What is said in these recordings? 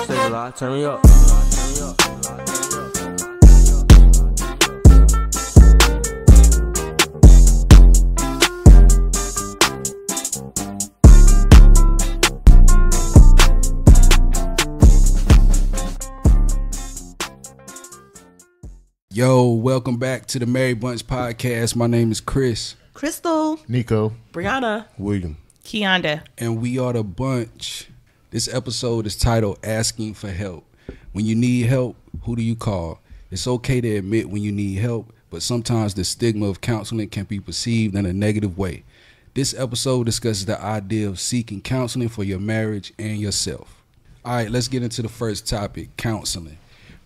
lot, turn me up. Yo, welcome back to the Mary Bunch podcast. My name is Chris. Crystal. Nico. Brianna. William. Keonda. And we are the bunch. This episode is titled Asking for Help. When you need help, who do you call? It's okay to admit when you need help, but sometimes the stigma of counseling can be perceived in a negative way. This episode discusses the idea of seeking counseling for your marriage and yourself. All right, let's get into the first topic, counseling.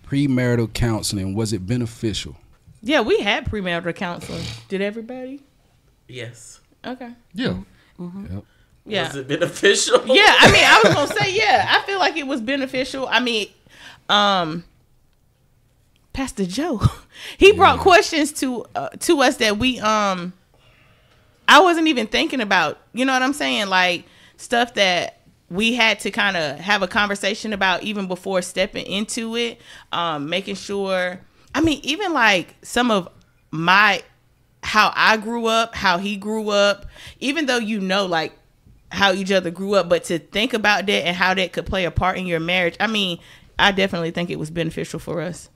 Premarital counseling, was it beneficial? Yeah, we had premarital counseling. Did everybody? Yes. Okay. Yeah. Mm-hmm. Yep. Yeah. Was it beneficial? Yeah, I mean, I was going to say, yeah, I feel like it was beneficial. I mean, Pastor Joe, he brought questions to us that we, I wasn't even thinking about, you know what I'm saying? Like stuff that we had to kind of have a conversation about even before stepping into it, making sure, I mean, even like some of how I grew up, how he grew up, even though you know, like how each other grew up, but to think about that and how that could play a part in your marriage, I mean, I definitely think it was beneficial for us.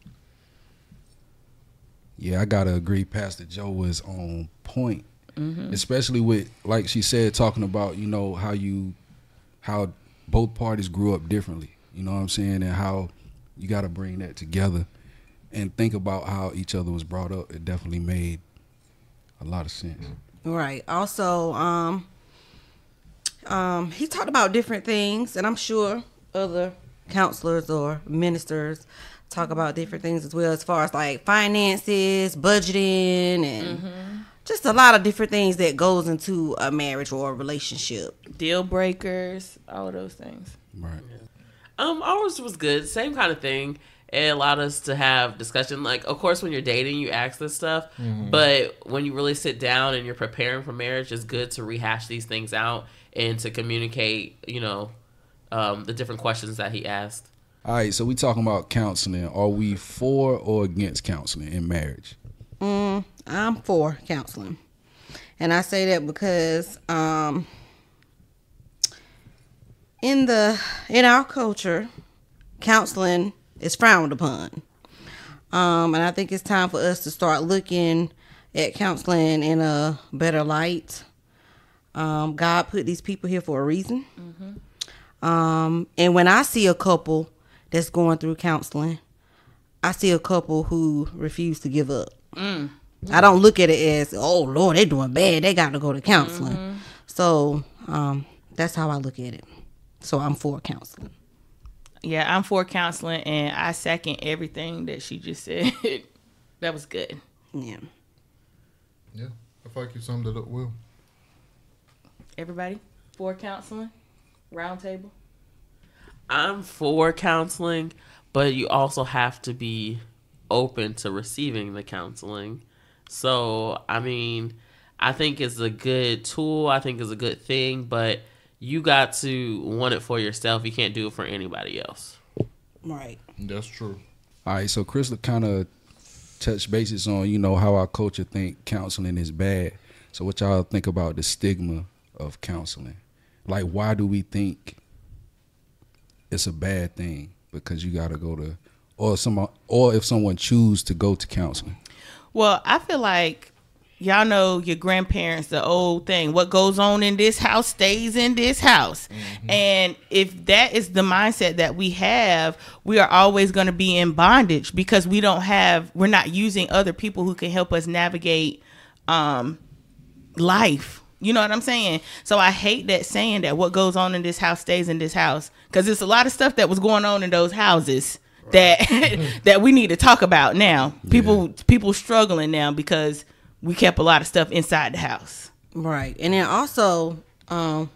Yeah, I gotta agree. Pastor Joe was on point, especially with, like she said, talking about, you know, how both parties grew up differently, you know what I'm saying, and how you got to bring that together and think about how each other was brought up. It definitely made a lot of sense. Right. Also, he talked about different things, and I'm sure other counselors or ministers talk about different things as well, as far as like finances, budgeting, and just a lot of different things that goes into a marriage or a relationship. Deal breakers, all of those things. Right. Ours was good. Same kind of thing. It allowed us to have discussion. Like, of course, when you're dating, you ask this stuff. But when you really sit down and you're preparing for marriage, it's good to rehash these things out and to communicate, you know, the different questions that he asked. All right, so we talking about counseling. Are we for or against counseling in marriage? I'm for counseling. And I say that because in our culture, counseling is frowned upon. And I think it's time for us to start looking at counseling in a better light. God put these people here for a reason. And when I see a couple that's going through counseling, I see a couple who refuse to give up. I don't look at it as, oh Lord, they're doing bad, they got to go to counseling. So that's how I look at it. So I'm for counseling. Yeah, I'm for counseling, and I second everything that she just said. That was good. Yeah. Yeah. I feel like you summed it up well. Everybody for counseling? Round table? I'm for counseling, but you also have to be open to receiving the counseling. So, I mean, I think it's a good tool. I think it's a good thing, but you got to want it for yourself. You can't do it for anybody else. Right. That's true. All right, so Crystal kind of touched bases on, you know, how our culture think counseling is bad. So what y'all think about the stigma of counseling? Like, why do we think it's a bad thing? Because you got to go to, or if someone choose to go to counseling. Well, I feel like y'all know your grandparents, the old thing, what goes on in this house stays in this house. And if that is the mindset that we have, we are always going to be in bondage because we're not using other people who can help us navigate life. You know what I'm saying? So I hate that saying that what goes on in this house stays in this house, because it's a lot of stuff that was going on in those houses that we need to talk about now. People struggling now because we kept a lot of stuff inside the house. Right. And then also,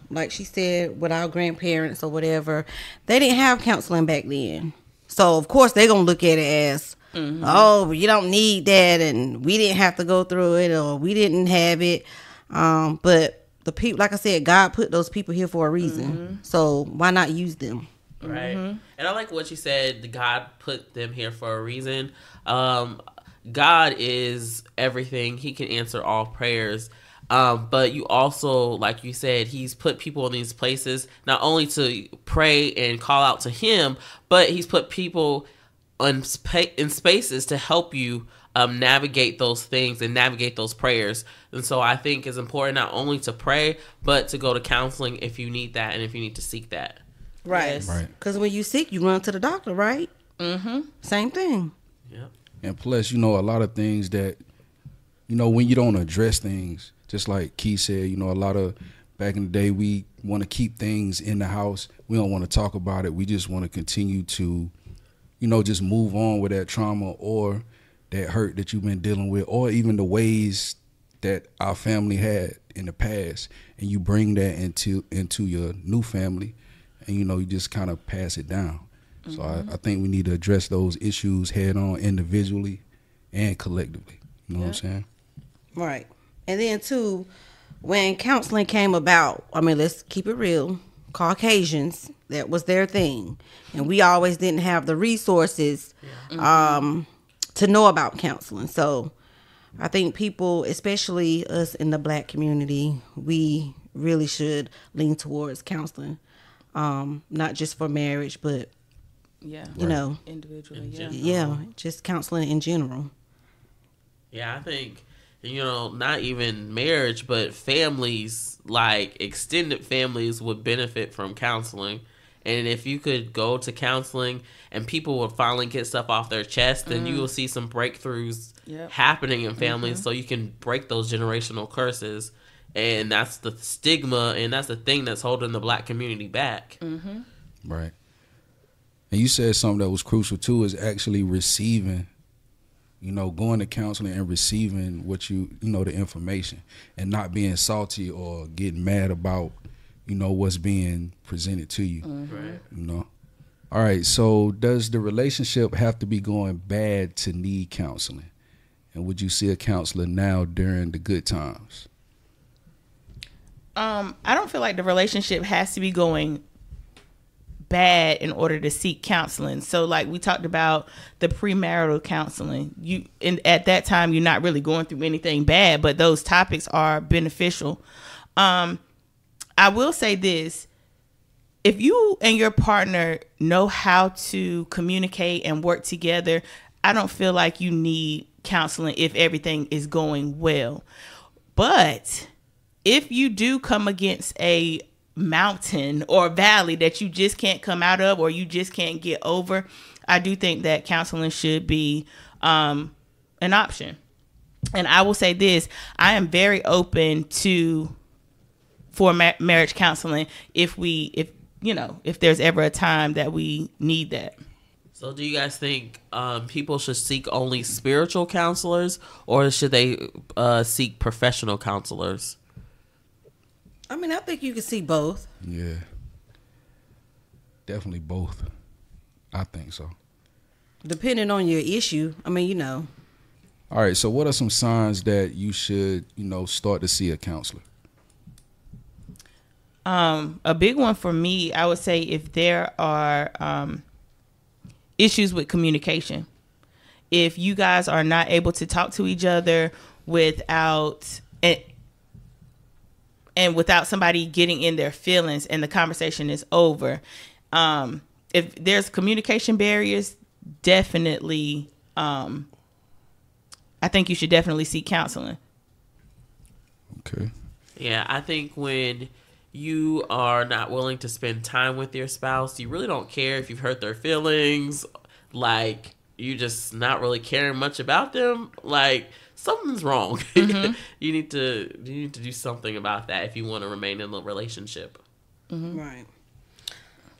like she said, with our grandparents or whatever, they didn't have counseling back then. So, of course, they're going to look at it as, oh, you don't need that, and we didn't have to go through it, or we didn't have it. But the people, like I said, God put those people here for a reason. So why not use them? Right. And I like what you said. God put them here for a reason. God is everything. He can answer all prayers. But you also, like you said, he's put people in these places not only to pray and call out to him, but he's put people in spaces to help you navigate those things and navigate those prayers. And so I think it's important not only to pray, but to go to counseling if you need that and if you need to seek that. Right. Yes. Right. Because when you sick, you run to the doctor, right? Mm-hmm. Same thing. Yep. And plus, a lot of things that, when you don't address things, just like Key said, a lot of back in the day, we want to keep things in the house. We don't want to talk about it. We just want to continue to, just move on with that trauma or that hurt that you've been dealing with, or even the ways that our family had in the past. And you bring that into your new family and, you just kind of pass it down. Mm-hmm. So I think we need to address those issues head on individually and collectively. You know what I'm saying? Right. And then, too, when counseling came about, let's keep it real, Caucasians, that was their thing. And we always didn't have the resources to know about counseling. So I think people, especially us in the Black community, we really should lean towards counseling, not just for marriage, but, Individually, just counseling in general. Yeah, I think, not even marriage, but families, like extended families would benefit from counseling. And if you could go to counseling and people will finally get stuff off their chest, then you will see some breakthroughs happening in families so you can break those generational curses. And that's the stigma, and that's the thing that's holding the Black community back. Mm-hmm. Right. And you said something that was crucial, too, is actually receiving, going to counseling and receiving what the information and not being salty or getting mad about, what's being presented to you. Mm-hmm. Right. All right. So does the relationship have to be going bad to need counseling? And would you see a counselor now during the good times? I don't feel like the relationship has to be going bad in order to seek counseling. So like we talked about the premarital counseling, at that time you're not really going through anything bad, but those topics are beneficial. I will say this: if you and your partner know how to communicate and work together, I don't feel like you need counseling if everything is going well. But if you do come against a mountain or valley that you just can't come out of or you just can't get over, I do think that counseling should be an option. And I will say this: I am very open for marriage counseling if there's ever a time that we need that. So do you guys think people should seek only spiritual counselors, or should they seek professional counselors? I think you can see both. Yeah. Definitely both. I think so. Depending on your issue. All right. So what are some signs that you should, start to see a counselor? A big one for me, I would say, if there are issues with communication. If you guys are not able to talk to each other without somebody getting in their feelings and the conversation is over, if there's communication barriers, definitely, I think you should definitely seek counseling. Okay. Yeah, I think when you are not willing to spend time with your spouse, you really don't care if you've hurt their feelings, like you just not really caring much about them, like something's wrong. Mm-hmm. you need to do something about that if you want to remain in the relationship. Mm-hmm. Right.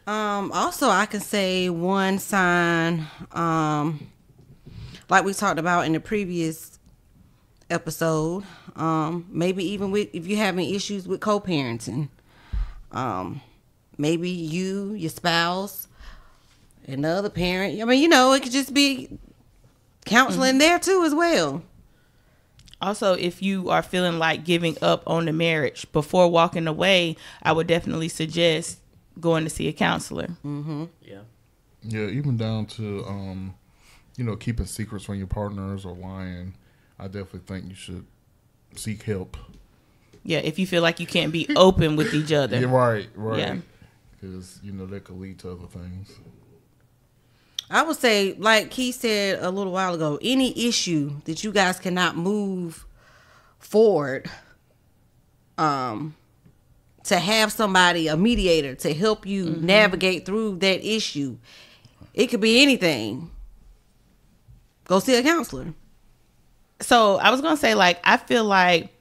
Also, I can say one sign, like we talked about in the previous episode, maybe even if you're having issues with co-parenting, maybe you, your spouse, and the other parent. It could just be counseling there too as well. Also, if you are feeling like giving up on the marriage before walking away, I would definitely suggest going to see a counselor. Yeah. Yeah, even down to keeping secrets from your partners or lying. I definitely think you should seek help. Yeah, if you feel like you can't be open with each other. Yeah, right. Yeah. Because that could lead to other things. I would say, like Keith said a little while ago, any issue that you guys cannot move forward, to have somebody, a mediator, to help you navigate through that issue. It could be anything. Go see a counselor. So I was going to say, like, I feel like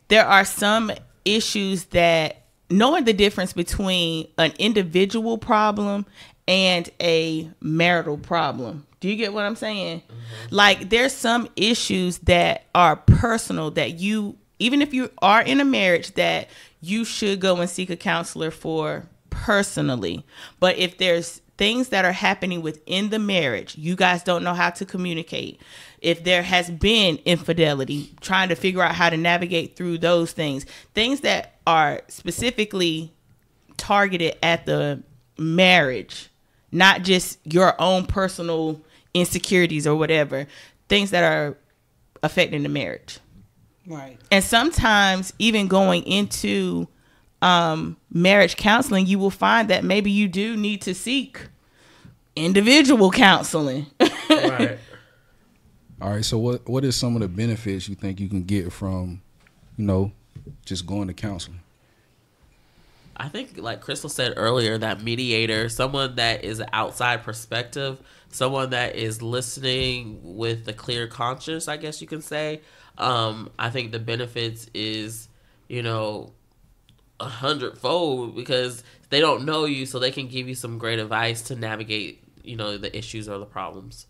there are some issues that knowing the difference between an individual problem and a marital problem. Do you get what I'm saying? Like, there's some issues that are personal that you, even if you are in a marriage, that you should go and seek a counselor for personally. But if there's things that are happening within the marriage, you guys don't know how to communicate. If there has been infidelity, trying to figure out how to navigate through those things that are specifically targeted at the marriage, not just your own personal insecurities or whatever, things that are affecting the marriage. Right. And sometimes even going into marriage counseling, you will find that maybe you do need to seek individual counseling. Right. All right, so what is some of the benefits you think you can get from, just going to counseling? I think, like Crystal said earlier, that mediator, someone that is an outside perspective, someone that is listening with a clear conscience, I guess you can say. I think the benefits is, 100-fold, because they don't know you, so they can give you some great advice to navigate, the issues or the problems.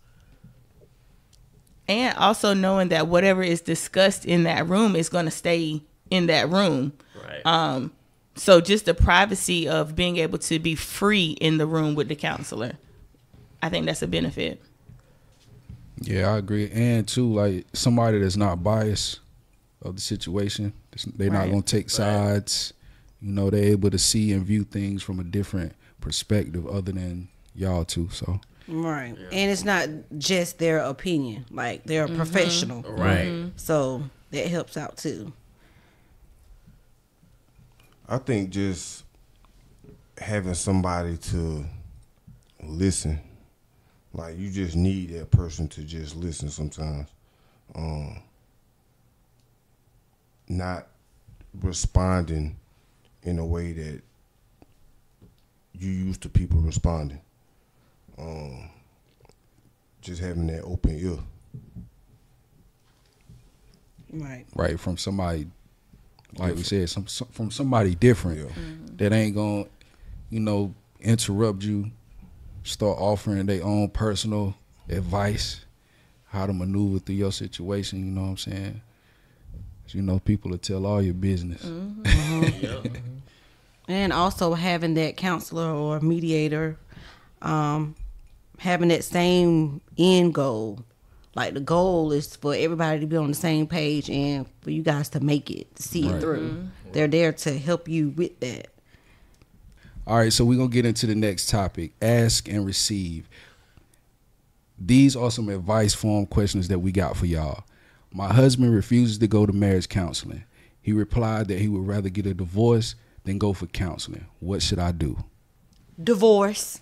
And also knowing that whatever is discussed in that room is going to stay in that room. Right. So just the privacy of being able to be free in the room with the counselor, I think that's a benefit. Yeah, I agree. And too, like, somebody that's not biased of the situation, they're not going to take sides. They're able to see and view things from a different perspective other than y'all two. So Right. Yeah. And it's not just their opinion. Like, they're a professional. Right. So that helps out too. I think just having somebody to listen, like, you just need that person to just listen sometimes. Not responding in a way that you used to people responding. Just having that open ear. Right, from somebody, like we said, from somebody different that ain't gonna, interrupt you, start offering their own personal advice, how to maneuver through your situation. You know what I'm saying? People will tell all your business. And also having that counselor or mediator, having that same end goal. Like, the goal is for everybody to be on the same page and for you guys to make it, to see it through. They're there to help you with that. All right, so we're going to get into the next topic, ask and receive. These are some advice form questions that we got for y'all. My husband refuses to go to marriage counseling. He replied that he would rather get a divorce than go for counseling. What should I do? Divorce.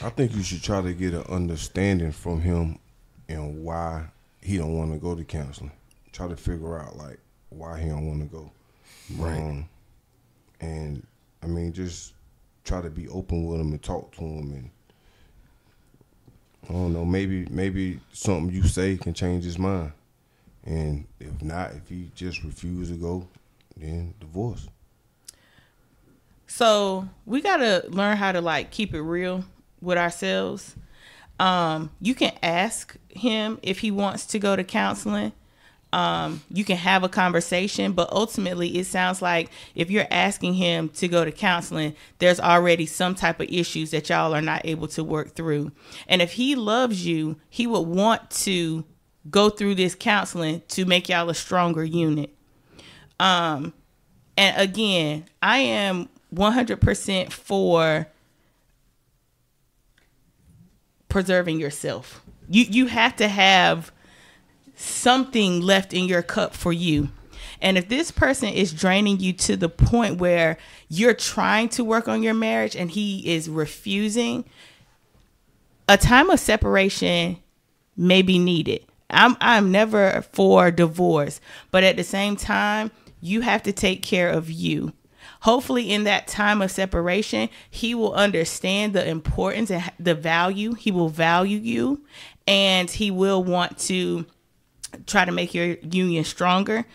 I think you should try to get an understanding from him and why he don't want to go to counseling. Try to figure out, like, why he don't want to go. Right. And I mean, just try to be open with him and talk to him, and I don't know, maybe something you say can change his mind. And if not, if he just refuses to go, then divorce. So we got to learn how to, like, keep it real with ourselves. You can ask him if he wants to go to counseling. You can have a conversation, but ultimately it sounds like if you're asking him to go to counseling, there's already some type of issues that y'all are not able to work through. And if he loves you, he would want to go through this counseling to make y'all a stronger unit. And again, I am 100% for preserving yourself. You have to have something left in your cup for you. And if this person is draining you to the point where you're trying to work on your marriage and he is refusing, a time of separation may be needed. I'm never for divorce, but at the same time, you have to take care of you. Hopefully in that time of separation, he will understand the importance and the value. He will value you, and he will want to try to make your union stronger.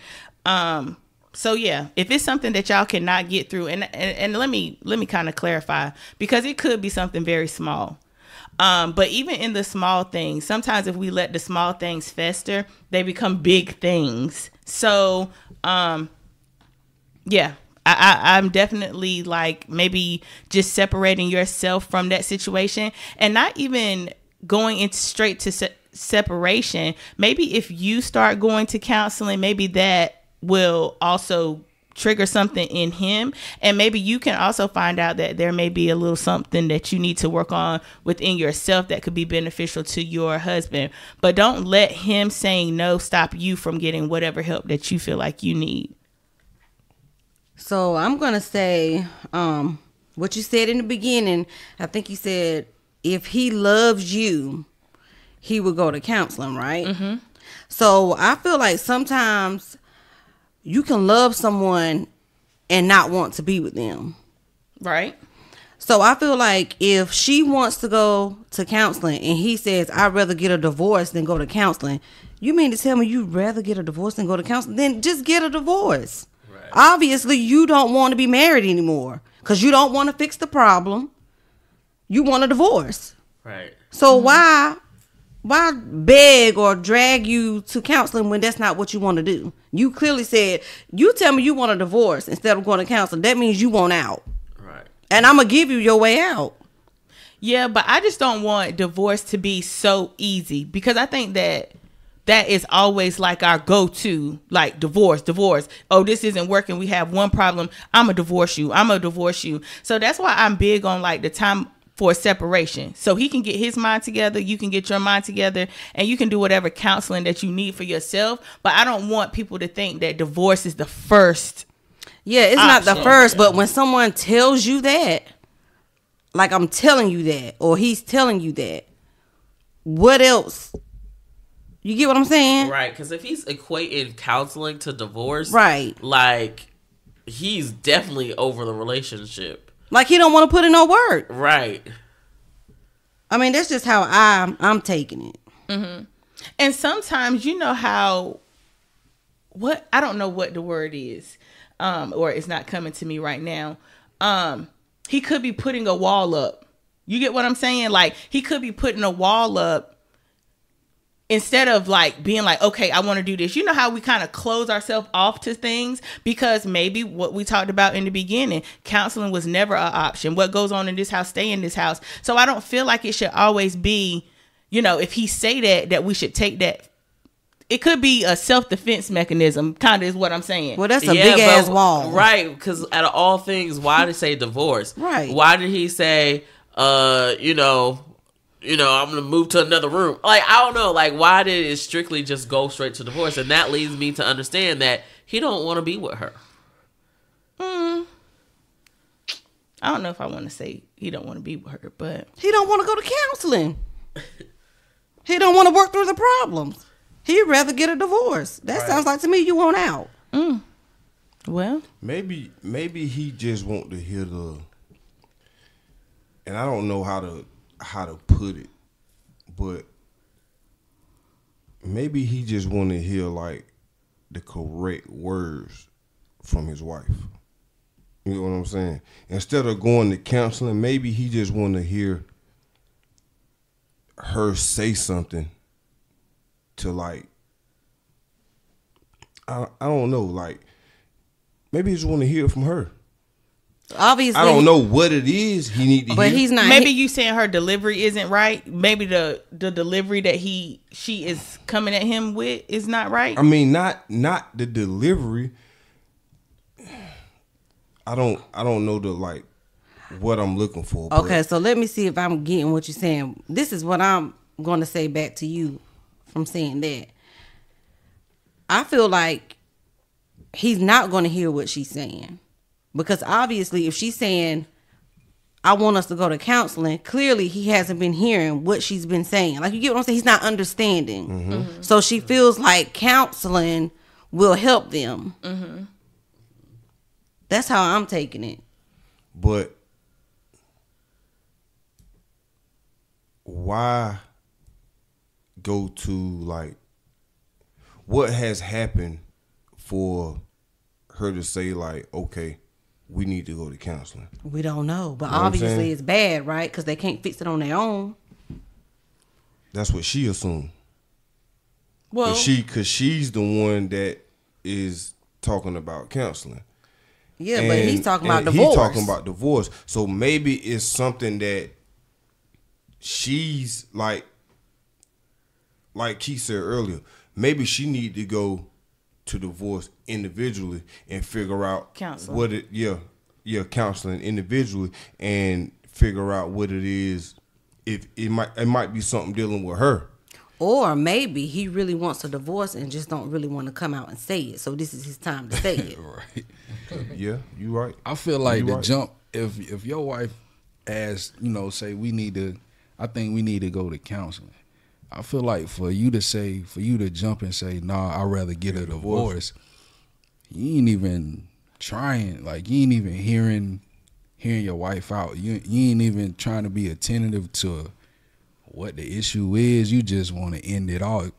So yeah, if it's something that y'all cannot get through, and let me kind of clarify, because it could be something very small. But even in the small things, sometimes if we let the small things fester, they become big things. So, yeah, I'm definitely like maybe just separating yourself from that situation and not even going into straight to separation. Maybe if you start going to counseling, maybe that will also trigger something in him, and maybe you can also find out that there may be a little something that you need to work on within yourself that could be beneficial to your husband. But don't let him saying no stop you from getting whatever help that you feel like you need. So I'm gonna say what you said in the beginning. I think you said if he loves you, he would go to counseling, right? Mm-hmm. So I feel like sometimes you can love someone and not want to be with them. Right. So I feel like if she wants to go to counseling and he says, I'd rather get a divorce than go to counseling, you mean to tell me you'd rather get a divorce than go to counseling? Then just get a divorce. Right. Obviously, you don't want to be married anymore because you don't want to fix the problem. You want a divorce. Right. So why beg or drag you to counseling when that's not what you want to do? You clearly said, you tell me you want a divorce instead of going to counseling. That means you want out. Right. And I'm going to give you your way out. Yeah, but I just don't want divorce to be so easy, because I think that is always like our go-to, like divorce. Oh, this isn't working. We have one problem. I'm going to divorce you. So that's why I'm big on like the time for separation, so he can get his mind together, you can get your mind together, and you can do whatever counseling that you need for yourself. But I don't want people to think that divorce is the first. Yeah, it's option. not the first, but when someone tells you that, like I'm telling you that, or he's telling you that, what else? You get what I'm saying? Right, because if he's equating counseling to divorce, right, like he's definitely over the relationship. Like he don't want to put in no work. Right. I mean, that's just how I'm taking it. Mm-hmm. And sometimes, you know how, I don't know what the word is, or it's not coming to me right now. He could be putting a wall up. You get what I'm saying? Like he could be putting a wall up instead of like being like, okay, I want to do this. You know how we kind of close ourselves off to things because maybe what we talked about in the beginning, counseling was never an option. What goes on in this house, stay in this house. So I don't feel like it should always be, you know, if he say that we should take that. It could be a self-defense mechanism, kind of is what I'm saying. Well, that's a big-ass wall. Right, because out of all things, why did he say divorce? Right. Why did he say, you know, I'm going to move to another room? Like, I don't know. Like, why did it strictly just go straight to divorce? And that leads me to understand that he don't want to be with her. I don't know if I want to say he don't want to be with her, but... He don't want to go to counseling. He don't want to work through the problems. He'd rather get a divorce. That sounds like to me you want out. Well... Maybe he just want to hear the... And I don't know how to put it, but maybe he just want to hear like the correct words from his wife. You know what I'm saying? Instead of going to counseling, maybe he just want to hear her say something to like, I don't know, like maybe he just want to hear it from her. Obviously, I don't know what it is he need to but hear. he's not. Maybe you saying her delivery isn't right. Maybe the delivery that she is coming at him with is not right. I mean, not the delivery. I don't know the like what I'm looking for. Okay, but so let me see if I'm getting what you're saying. This is what I'm going to say back to you from saying that. I feel like he's not going to hear what she's saying. Because obviously, if she's saying, I want us to go to counseling, clearly he hasn't been hearing what she's been saying. Like, you get what I'm saying? He's not understanding. Mm-hmm. So she feels like counseling will help them. Mm-hmm. That's how I'm taking it. But why go to like what has happened for her to say like, okay, we need to go to counseling? We don't know, but You know what I'm obviously saying? it's bad, right? Because they can't fix it on their own. That's what she assumed. Well, Cause she's the one that is talking about counseling. Yeah, but he's talking about divorce. He's talking about divorce. So maybe it's something that she's like Keith said earlier, maybe she need to go to divorce individually and figure out Counseling. what it counseling individually and figure out what it is. If it might be something dealing with her. Or maybe he really wants a divorce and just don't really want to come out and say it. So this is his time to say it. Right. Yeah, you right. I feel like You the right. jump, if your wife asks, say I think we need to go to counseling. I feel like for you to jump and say, nah, I'd rather get a divorce, you ain't even trying, like you ain't even hearing your wife out. You ain't even trying to be attentive to what the issue is. You just want to end it all.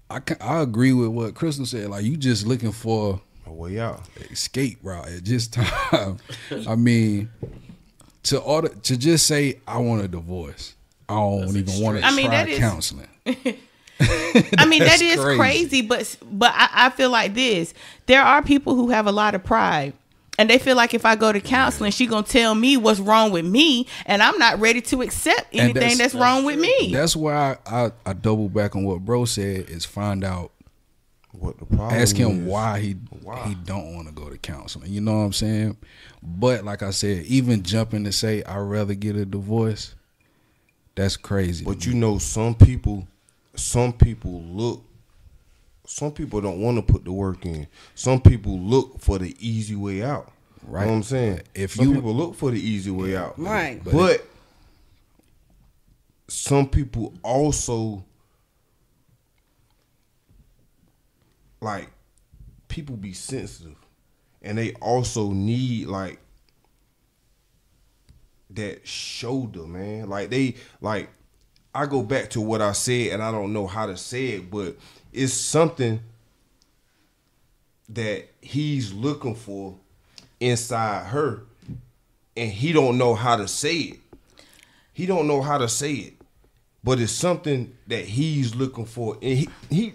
I agree with what Crystal said. Like, you just looking for A way out. escape route at this time. I mean, to just say I want a divorce, I don't even want to try that is counseling. I mean, that is crazy. crazy, but I feel like this. There are people who have a lot of pride. And they feel like if I go to counseling, she gonna tell me what's wrong with me, and I'm not ready to accept anything that's wrong with me. That's why I double back on what bro said is find out, What the problem ask him is. why he don't want to go to counseling. You know what I'm saying? But like I said, even jumping to say I'd rather get a divorce, that's crazy. But you know, some people don't want to put the work in. Some people look for the easy way out. Right. You know what I'm saying? Some people look for the easy way out. Right. But some people also, like, people be sensitive. And they also need, like, that shoulder, man. I go back to what I said, and I don't know how to say it, but it's something that he's looking for inside her, and he don't know how to say it. He don't know how to say it, but it's something that he's looking for. And he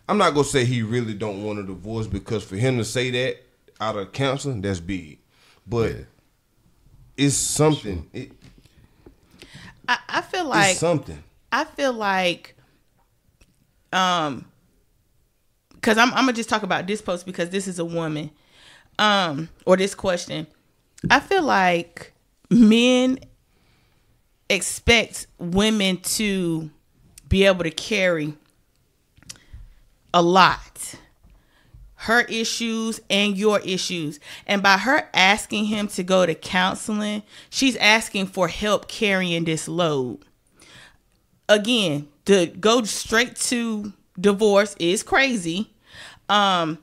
I'm not gonna say he really don't want a divorce, because for him to say that out of counseling, that's big. But it's something. I feel like It's something. I feel like, because I'm gonna just talk about this post because this is a woman, or this question. I feel like men expect women to be able to carry a lot, her issues and your issues. And by her asking him to go to counseling, she's asking for help carrying this load. Again, to go straight to divorce is crazy. But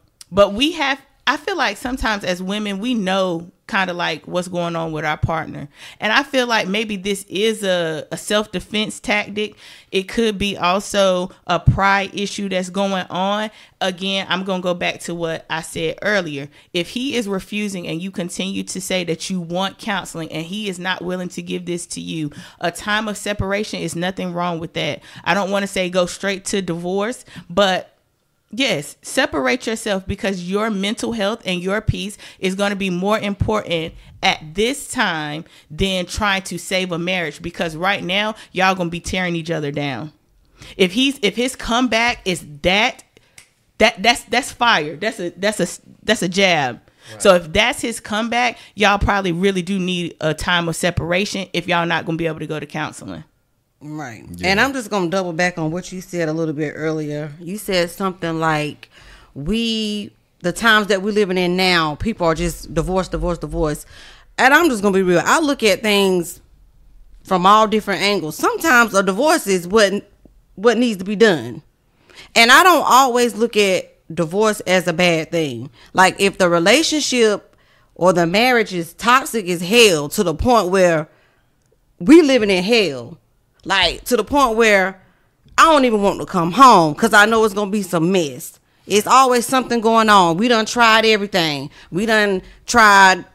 I feel like sometimes as women, we know kind of like what's going on with our partner. And I feel like maybe this is a self-defense tactic. It could be also a pride issue that's going on. Again, I'm going to go back to what I said earlier. If he is refusing and you continue to say that you want counseling and he is not willing to give this to you, a time of separation is nothing wrong with that. I don't want to say go straight to divorce, but yes, separate yourself, because your mental health and your peace is going to be more important at this time than trying to save a marriage, because right now y'all going to be tearing each other down. If his comeback is that's fire. That's a jab. So if that's his comeback, y'all probably really do need a time of separation if y'all not going to be able to go to counseling. Right. Yeah. And I'm just going to double back on what you said a little bit earlier. You said something like, the times that we're living in now, people are just divorce. And I'm just going to be real. I look at things from all different angles. Sometimes a divorce is what needs to be done. And I don't always look at divorce as a bad thing. Like if the relationship or the marriage is toxic as hell to the point where we living in hell, like to the point where I don't even want to come home because I know it's going to be some mess. It's always something going on. We done tried everything. We done tried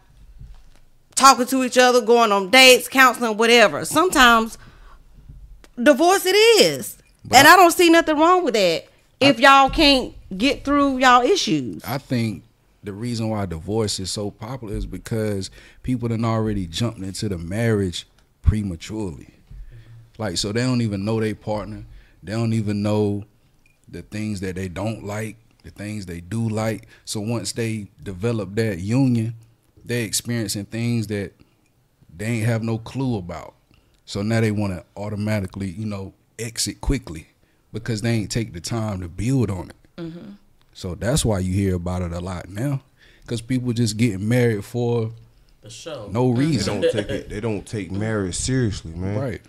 talking to each other, going on dates, counseling, whatever. Sometimes divorce it is. And I don't see nothing wrong with that if y'all can't get through y'all issues. I think the reason why divorce is so popular is because people done already jumped into the marriage prematurely. Like, so they don't even know their partner. They don't even know the things that they don't like, the things they do like. So once they develop that union, they're experiencing things that they ain't have no clue about. So now they want to automatically, exit quickly because they ain't take the time to build on it. Mm-hmm. So that's why you hear about it a lot now, because people just getting married for the show, no reason. They don't take marriage seriously, man. Right.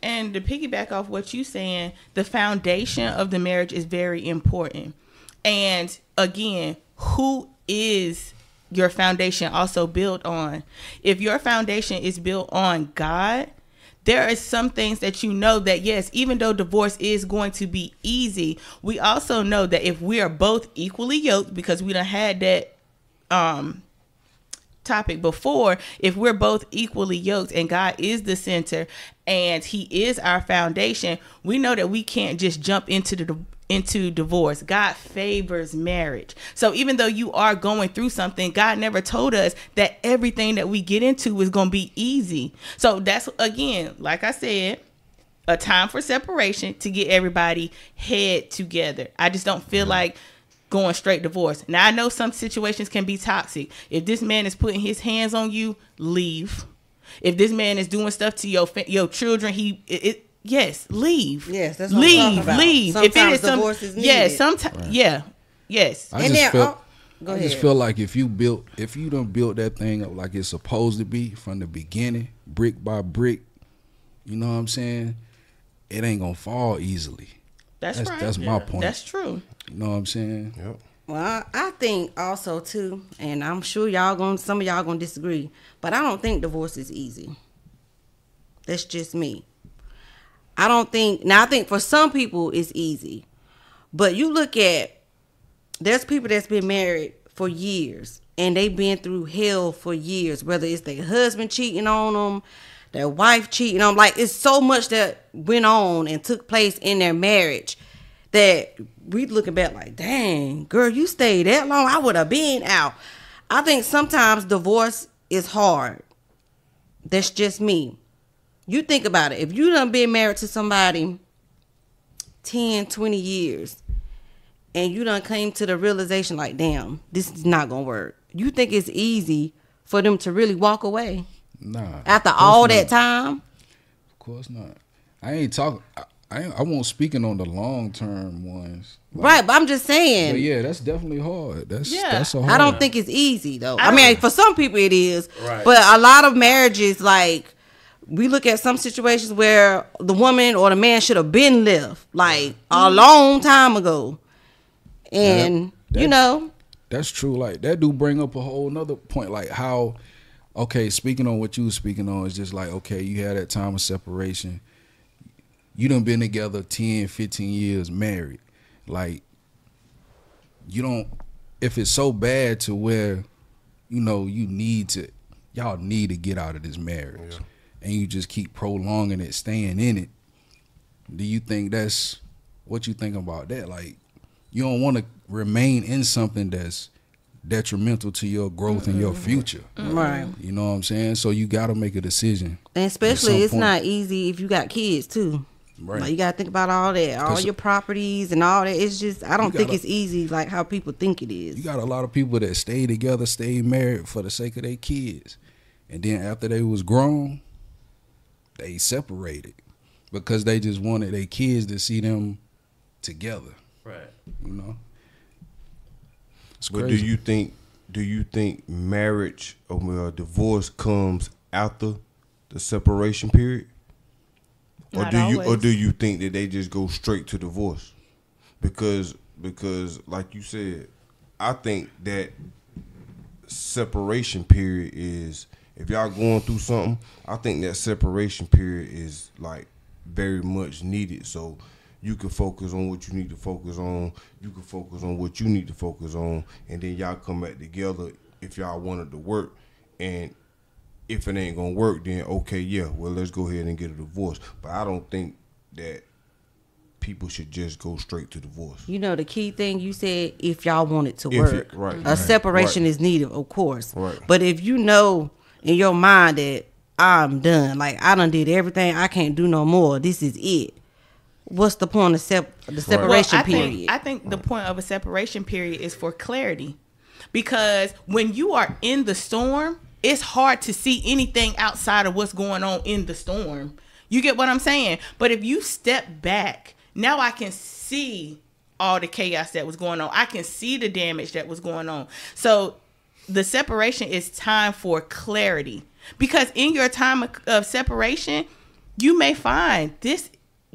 And to piggyback off what you saying, the foundation of the marriage is very important. And again, who is your foundation also built on? If your foundation is built on God, there are some things that that, yes, even though divorce is going to be easy, we also know that if we are both equally yoked, because we done had that topic before, if we're both equally yoked and God is the center and he is our foundation, we know that we can't just jump into divorce. God favors marriage. So even though you are going through something, God never told us that everything that we get into is going to be easy. So that's, again, like I said, a time for separation to get everybody head together. I just don't feel like going straight divorce. Now, I know some situations can be toxic. If this man is putting his hands on you, leave. If this man is doing stuff to your children, yes, leave. Yes, that's what I'm talking about. Leave. Sometimes if it is divorce is needed. Yeah, sometimes. Right. Yeah. Yes. I just feel like if you done built that thing up like it's supposed to be from the beginning, brick by brick, you know what I'm saying? It ain't gonna fall easily. That's right. That's my point. That's true. You know what I'm saying? Yep. Well, I think also too, and I'm sure some of y'all gonna disagree, but I don't think divorce is easy. That's just me. I think for some people it's easy, but you look at, there's people that's been married for years and they've been through hell for years, whether it's their husband cheating on them, their wife cheating on them. Like, it's so much that went on and took place in their marriage that we looking back like, dang, girl, you stayed that long, I would have been out. I think sometimes divorce is hard. That's just me. You think about it. If you done been married to somebody 10, 20 years and you done came to the realization like, damn, this is not going to work. You think it's easy for them to really walk away? Nah. After all that time? Of course not. I ain't talking. I won't speaking on the long term ones. Like, right, but I'm just saying. But yeah, that's definitely hard. That's a hard. I don't think it's easy though. I mean, for some people it is. Right. But a lot of marriages, like, we look at some situations where the woman or the man should have been left like a long time ago. And that's true. Like, that do bring up a whole nother point, like how, okay, speaking on what you were speaking on, is just like, okay, you had that time of separation. You done been together 10, 15 years married. Like, if it's so bad to where, y'all need to get out of this marriage, and you just keep prolonging it, staying in it, do you think what you think about that? Like, you don't want to remain in something that's detrimental to your growth and your future. Right. You know what I'm saying? So you got to make a decision. And especially it's not easy if you got kids too. Right. Like, you gotta think about all that, all your properties and all that. It's just, I don't think it's easy like how people think it is. You got a lot of people that stay together, stay married for the sake of their kids, and then after they was grown, they separated because they just wanted their kids to see them together. Right. You know. It's But crazy. do you think marriage or divorce comes after the separation period? Or Not do always. you think that they just go straight to divorce? Because like you said, I think that separation period is, if y'all going through something, I think that separation period is like very much needed, so you can focus on what you need to focus on, you can focus on what you need to focus on, and then y'all come back together if y'all wanted to work. And if it ain't gonna work, then okay, yeah, well, let's go ahead and get a divorce. But I don't think that people should just go straight to divorce. You know, the key thing you said, if y'all want it to If work, it- right, a separation right. is needed, of course. Right. But if you know in your mind that I'm done, like I done did everything, I can't do no more, this is it. What's the point of the separation period? I think the point of a separation period is for clarity, because when you are in the storm, it's hard to see anything outside of what's going on in the storm. You get what I'm saying? But if you step back, now I can see all the chaos that was going on. I can see the damage that was going on. So the separation is time for clarity, because in your time of separation, you may find this.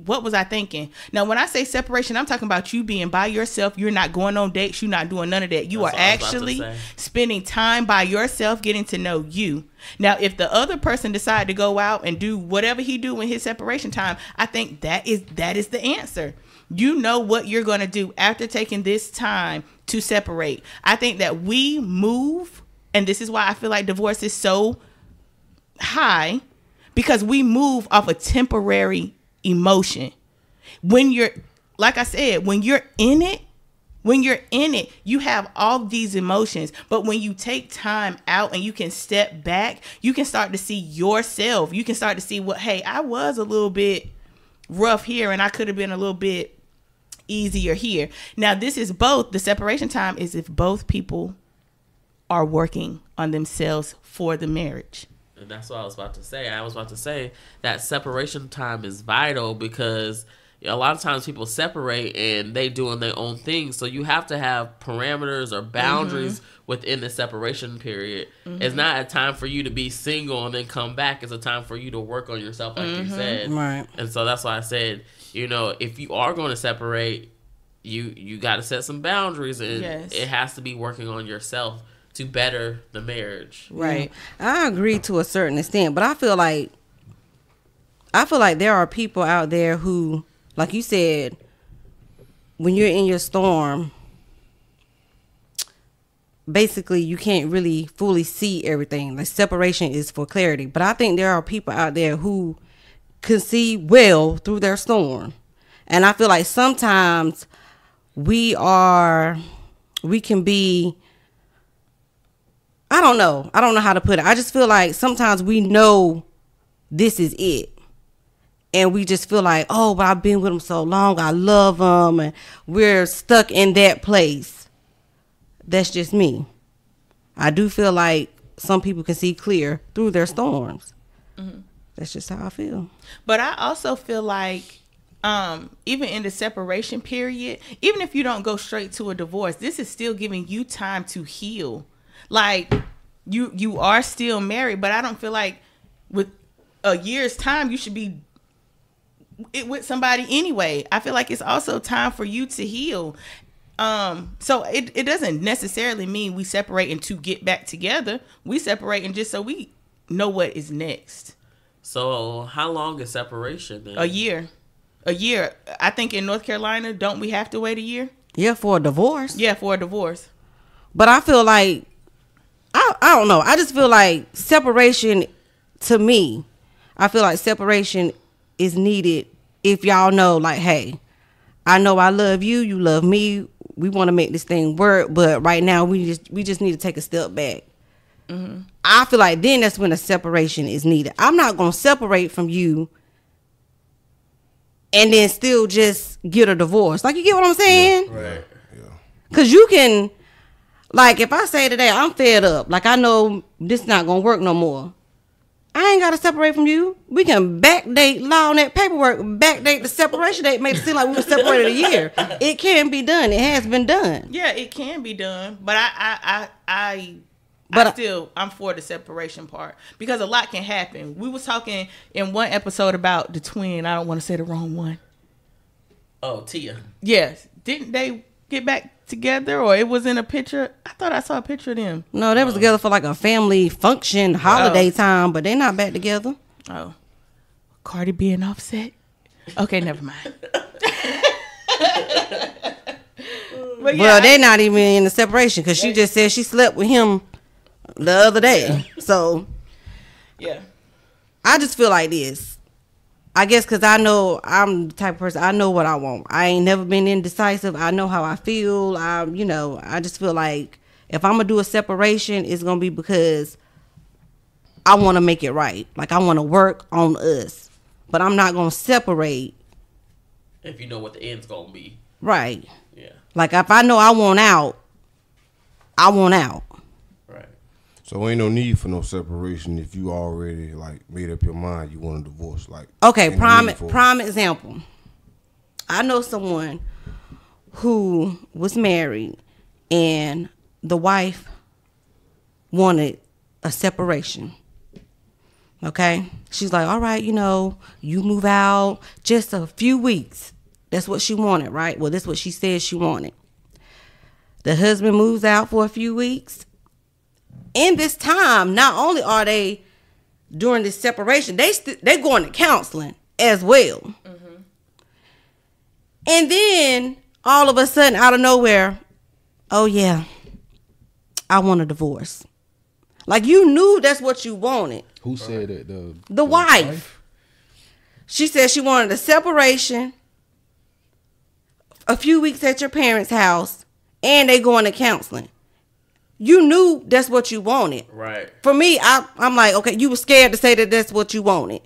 What was I thinking? Now, when I say separation, I'm talking about you being by yourself. You're not going on dates. You're not doing none of that. You That's are what I was about to actually say. spending time by yourself, getting to know you. Now, if the other person decide to go out and do whatever he do in his separation time, I think that is the answer. You know what you're going to do after taking this time to separate. I think that we move, and this is why I feel like divorce is so high, because we move off a temporary emotion. When you're, like I said, when you're in it, you have all these emotions. But when you take time out and you can step back, you can start to see yourself. You can start to see what, hey, I was a little bit rough here and I could have been a little bit easier here. Now, this is both, the separation time is if both people are working on themselves for the marriage. And that's what I was about to say. I was about to say that separation time is vital, because a lot of times people separate and they doing their own thing. So you have to have parameters or boundaries within the separation period. It's not a time for you to be single and then come back. It's a time for you to work on yourself, like you said. Right. And so that's why I said, you know, if you are going to separate, you got to set some boundaries, and Yes. it has to be working on yourself to better the marriage. Right. I agree to a certain extent, but I feel like there are people out there who, like you said, when you're in your storm, basically you can't really fully see everything. Like, separation is for clarity. But I think there are people out there who can see well through their storm. And I feel like sometimes we can be, I don't know how to put it. I just feel like sometimes we know this is it. And we just feel like, oh, but I've been with him so long. I love him. And we're stuck in that place. That's just me. I do feel like some people can see clear through their storms. That's just how I feel. But I also feel like even in the separation period, even if you don't go straight to a divorce, this is still giving you time to heal. Like, you are still married, but I don't feel like with a year's time you should be with somebody anyway. I feel like it's also time for you to heal. So it doesn't necessarily mean we separating to get back together. We separating just so we know what is next. So how long is separation then? A year. I think in North Carolina, don't we have to wait a year? Yeah, for a divorce. Yeah, for a divorce. But I feel like, I don't know. I just feel like separation, to me, I feel like separation is needed if y'all know, like, hey, I know I love you, you love me, we want to make this thing work, but right now we just need to take a step back. I feel like then that's when a separation is needed. I'm not going to separate from you and then still just get a divorce. Like, you get what I'm saying? Right. Because you can, like, if I say today, I'm fed up, like, I know this not going to work no more, I ain't got to separate from you. We can backdate law on that paperwork, backdate the separation date, make it seem like we were separated a year. It can be done. It has been done. Yeah, it can be done, but I'm for the separation part because a lot can happen. We was talking in one episode about the twin. I don't want to say the wrong one. Oh, Tia. Yes. Didn't they get back together, or it was in a picture? I thought I saw a picture of them. No, they was together for like a family function, holiday time, but they not back together. Oh. Cardi B and Offset? Okay, never mind. But Well, they not even in the separation because she just said she slept with him the other day. So, yeah. I just feel like this. I guess because I know I'm the type of person, I know what I want. I ain't never been indecisive. I know how I feel. I just feel like if I'm going to do a separation, it's going to be because I want to make it right. Like, I want to work on us. But I'm not going to separate. If you know what the end's going to be. Right. Yeah. Like, if I know I want out, I want out. Right. So ain't no need for no separation if you already like made up your mind you want a divorce. Like, okay, ain't no prime need for it. prime example. I know someone who was married and the wife wanted a separation. Okay? She's like, all right, you move out just a few weeks. That's what she wanted, right? Well, that's what she said she wanted. The husband moves out for a few weeks. In this time, not only are they during this separation, they going to counseling as well. Mm-hmm. And then all of a sudden, out of nowhere, oh yeah, I want a divorce. Like, you knew that's what you wanted. Who said that? The wife. She said she wanted a separation, a few weeks at your parents' house, and they going to counseling. You knew that's what you wanted. Right. For me, I'm like, okay, you were scared to say that that's what you wanted.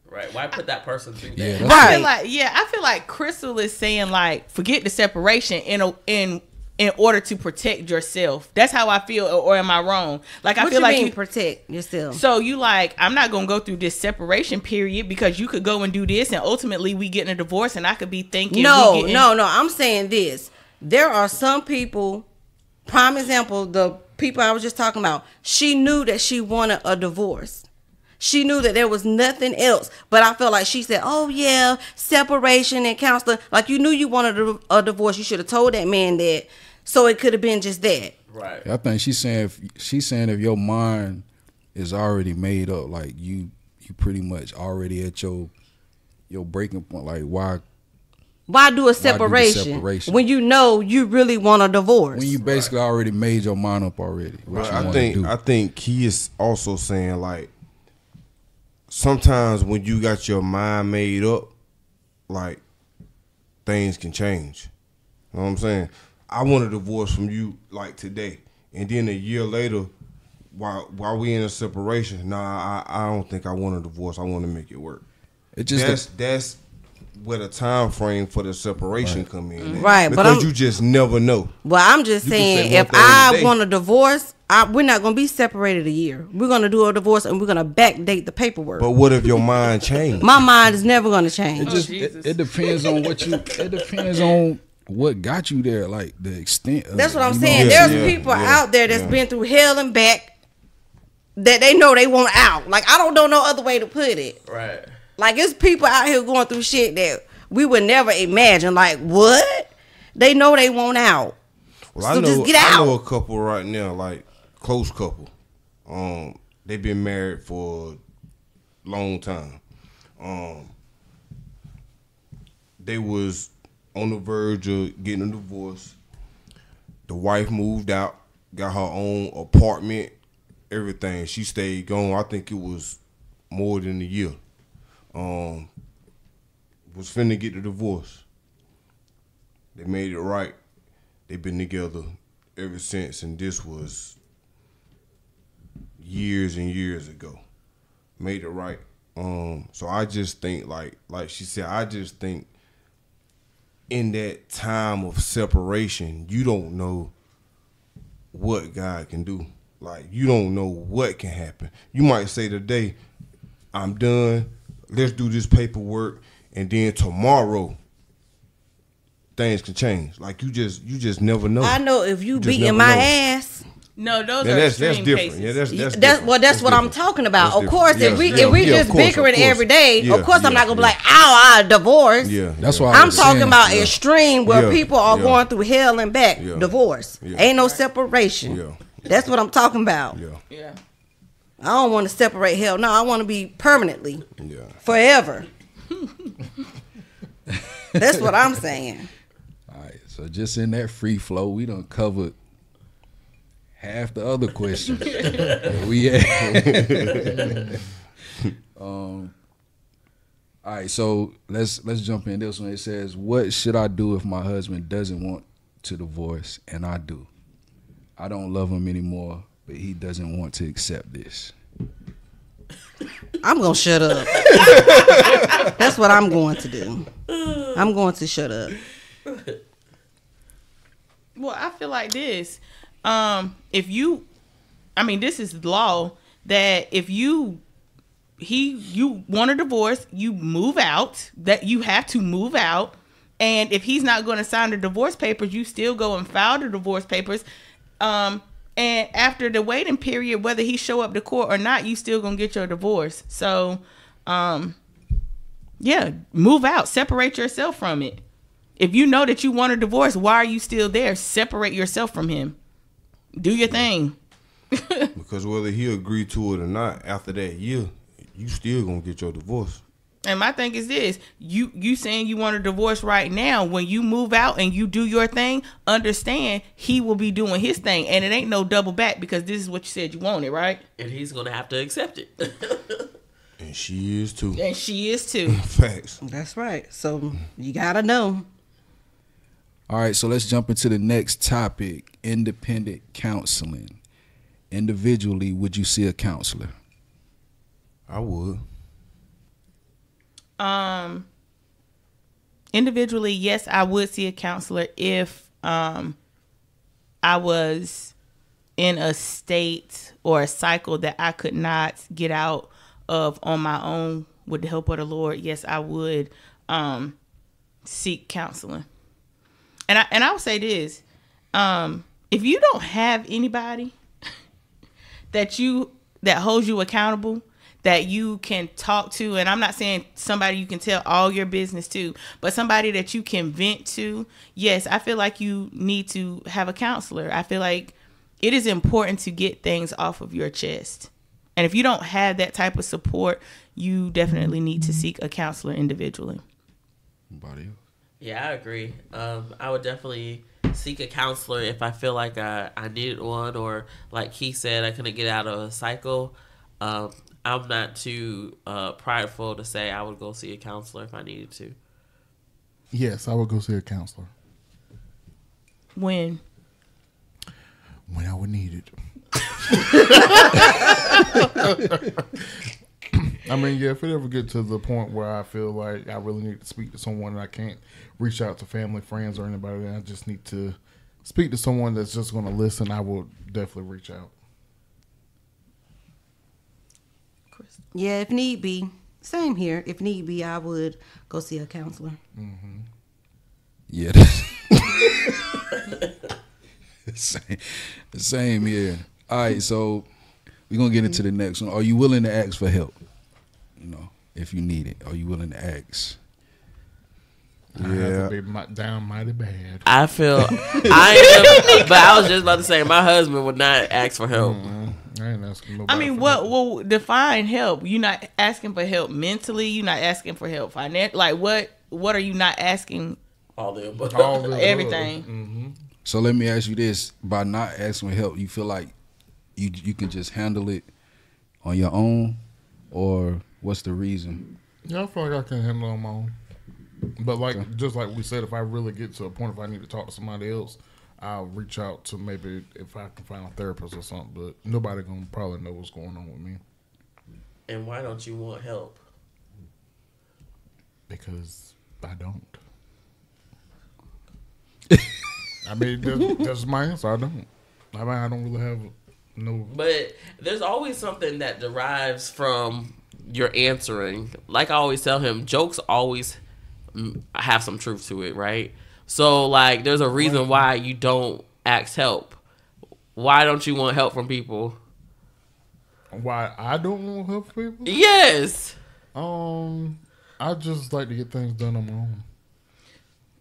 Right. Why put that person through that? Yeah, Right. I feel like Crystal is saying, like, forget the separation in order to protect yourself. That's how I feel, or am I wrong? Like, I What feel you like mean you protect yourself? So you like, I'm not gonna go through this separation period because you could go and do this, and ultimately we getting a divorce, and I could be thinking, No. I'm saying this. There are some people. Prime example, the people I was just talking about. She knew that she wanted a divorce. She knew that there was nothing else. But I felt like she said, "Oh yeah, separation and counseling." Like, you knew you wanted a divorce. You should have told that man that. So it could have been just that. Right. I think she's saying if your mind is already made up, like you pretty much already at your breaking point. Like, Why do a the separation separation? when you know you really want a divorce? when you basically already made your mind up already? What But you I want think to do? I think he is also saying, like, sometimes when you got your mind made up, like, things can change. You know what I'm saying? I want a divorce from you, like, today, and then a year later, while we in a separation, I don't think I want a divorce. I want to make it work. It just That's where the time frame for the separation come in. Right, but because you just never know. Well, I'm just You can saying, say one if thing I today. want a divorce, we're not going to be separated a year. We're going to do a divorce, and we're going to backdate the paperwork. But what if your mind changed? My mind is never going to change. it depends on it depends on what got you there, like the extent of That's what I'm you know saying. what There's people out there that's yeah. been through hell and back that they know they want out. Like, I don't know no other way to put it. Right. Like, it's people out here going through shit that we would never imagine. Like, what? They know they want out. Well, So just get I know out. a couple right now, like, close couple. They've been married for a long time. They was on the verge of getting a divorce. The wife moved out, got her own apartment, everything. She stayed gone. I think it was more than a year. Was finna get the divorce. They made it right. They've been together ever since, and this was years and years ago. Made it right. So I just think like she said, I just think in that time of separation, you don't know what God can do. Like, you don't know what can happen. You might say today, I'm done, let's do this paperwork, and then tomorrow things can change. Like, you just never know. I know if you just beating never my know. ass. No, those Yeah, are that's extreme different. cases. Yeah, that's different. That's what I'm different. talking about. That's Of course, different. if we just of course, bickering of course. every day, Yeah, of course I'm yeah, not gonna be yeah. like, "Ow, I divorce." Yeah, That's yeah. why I I'm was talking saying, about yeah. extreme where Yeah, people are yeah. going through hell and back. Yeah. Divorce. Yeah. Ain't no separation. Yeah. That's what I'm talking about. Yeah, Yeah. I don't want to separate hell. No, I want to be permanently, yeah. forever. That's what I'm saying. All right, so just in that free flow, we done covered half the other questions that we had. All right, so let's jump in this one. It says, "What should I do if my husband doesn't want to divorce and I do? I don't love him anymore, but he doesn't want to accept this." I'm gonna shut up. That's what I'm going to do. I'm going to shut up. Well, I feel like this. If you, I mean, this is law that if you want a divorce, you move out. That you have to move out, and if he's not going to sign the divorce papers, you still go and file the divorce papers. And after the waiting period, whether he show up to court or not, you still gonna get your divorce. So, yeah, move out, separate yourself from it. If you know that you want a divorce, why are you still there? Separate yourself from him. Do your thing. Because whether he agreed to it or not, after that year, you still gonna get your divorce. And my thing is this, you saying you want a divorce right now, when you move out and you do your thing, understand he will be doing his thing. And it ain't no double back, because this is what you said you wanted, right? And he's going to have to accept it. And she is too. And she is too. Facts. That's right. So you gotta know. All right, so let's jump into the next topic, independent counseling. Individually, would you see a counselor? I would. Individually, yes, I would see a counselor if I was in a state or a cycle that I could not get out of on my own with the help of the Lord. Yes, I would seek counseling. And I would say this, if you don't have anybody that holds you accountable, that you can talk to, and I'm not saying somebody you can tell all your business to, but somebody that you can vent to, yes, I feel like you need to have a counselor. I feel like it is important to get things off of your chest. And if you don't have that type of support, you definitely need to seek a counselor individually. Anybody else? Yeah, I agree. I would definitely seek a counselor if I feel like I needed one, or like he said, I couldn't get out of a cycle. I'm not too prideful to say I would go see a counselor if I needed to. Yes, I would go see a counselor. When When I would need it. I mean, yeah, if it ever get to the point where I feel like I really need to speak to someone and I can't reach out to family, friends, or anybody, then I just need to speak to someone that's just going to listen, I will definitely reach out. Yeah, if need be. Same here. If need be, I would go see a counselor. Mm-hmm. Yeah. Same here. All right, so we're going to get into the next one. Are you willing to ask for help? You know, if you need it. Are you willing to ask? I have to be down mighty bad. I feel I am, but I was just about to say my husband would not ask for help. I ain't asking nobody. I mean, for help. what will define help? You're not asking for help mentally. You're not asking for help financially. Like, what are you not asking? All the above. All the Everything. Mm-hmm. So let me ask you this. By not asking for help, you feel like you can just handle it on your own? Or what's the reason? Yeah, I feel like I can handle it on my own. But just like we said, if I really get to a point, if I need to talk to somebody else, I'll reach out to maybe if I can find a therapist or something. But nobody gonna probably know what's going on with me. And why don't you want help? Because I don't. I mean, that's my answer. I don't. I mean, I don't really have no. But there's always something that derives from your answering. Like I always tell him, jokes always have some truth to it, right? So, like, there's a reason why you don't ask help. Why don't you want help from people? Why I don't want help from people? Yes. I just like to get things done on my own.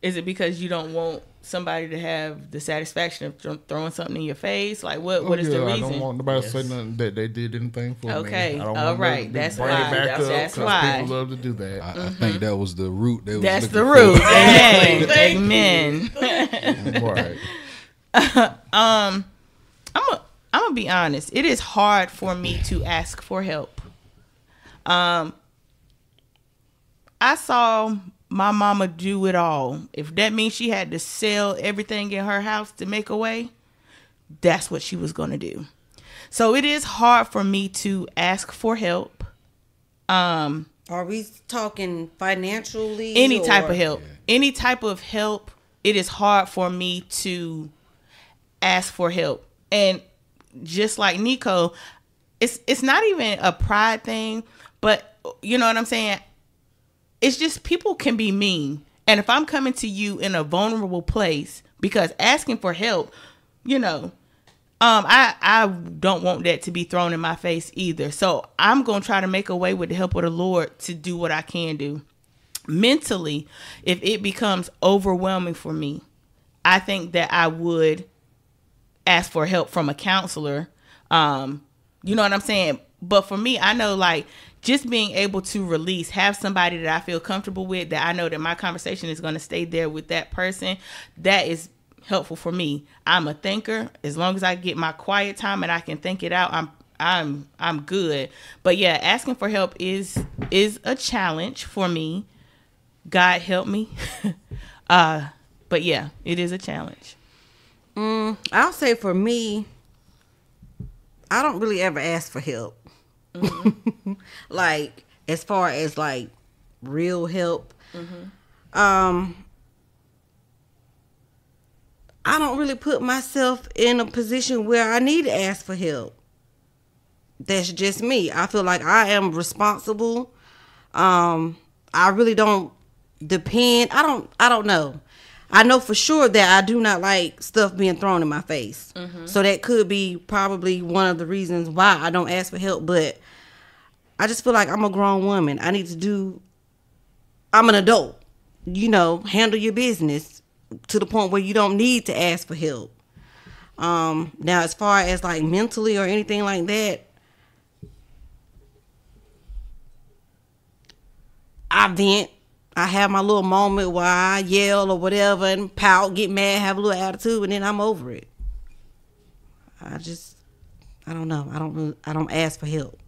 Is it because you don't want somebody to have the satisfaction of throwing something in your face? Like, what is the reason? I don't want nobody to say nothing that they did anything for me. Okay, I don't all want right. That's why. That's why. People love to do that. I think that was the root. They was That's looking the for. root. Amen. Amen. Right. I'm gonna be honest. It is hard for me to ask for help. I saw my mama do it all. If that means she had to sell everything in her house to make a way, that's what she was gonna do. So it is hard for me to ask for help. Are we talking financially? Any type of help. Any type of help. It is hard for me to ask for help. And just like Nico, it's not even a pride thing, but you know what I'm saying? It's just people can be mean. And if I'm coming to you in a vulnerable place, because asking for help, you know, I don't want that to be thrown in my face either. So I'm going to try to make a way with the help of the Lord to do what I can do. Mentally, if it becomes overwhelming for me, I think that I would ask for help from a counselor. You know what I'm saying? But for me, I know, like, just being able to release, have somebody that I feel comfortable with, that I know that my conversation is going to stay there with that person, that is helpful for me. I'm a thinker. As long as I get my quiet time and I can think it out, I'm good. But yeah, asking for help is a challenge for me. God help me. But yeah, it is a challenge. I'll say for me, I don't really ever ask for help. Mm-hmm. Like, as far as like real help, I don't really put myself in a position where I need to ask for help. That's just me. I feel like I am responsible. I really don't depend. I don't know. I know for sure that I do not like stuff being thrown in my face. So that could be probably one of the reasons why I don't ask for help. But I just feel like I'm a grown woman. I'm an adult. You know, handle your business to the point where you don't need to ask for help. Now, as far as like mentally or anything like that, I vent. I have my little moment where I yell or whatever and pout, get mad, have a little attitude, and then I'm over it. I don't know. I don't ask for help.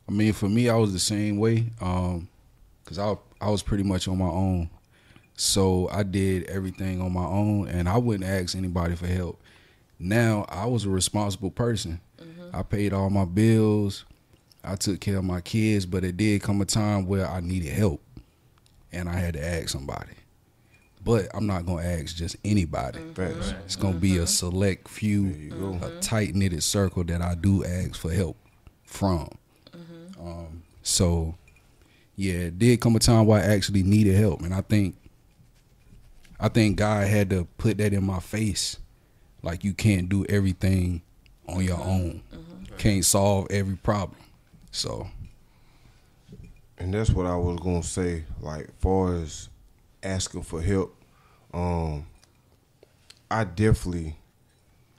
I mean, for me, I was the same way, because I was pretty much on my own. So I did everything on my own, and I wouldn't ask anybody for help. Now, I was a responsible person. I paid all my bills. I took care of my kids, but it did come a time where I needed help, and I had to ask somebody. But I'm not going to ask just anybody. It's going to be a select few, a tight-knitted circle that I do ask for help from. So, yeah, it did come a time where I actually needed help, and I think God had to put that in my face. Like, you can't do everything on your own. Can't solve every problem. So, and that's what I was gonna say. Like, far as asking for help, I definitely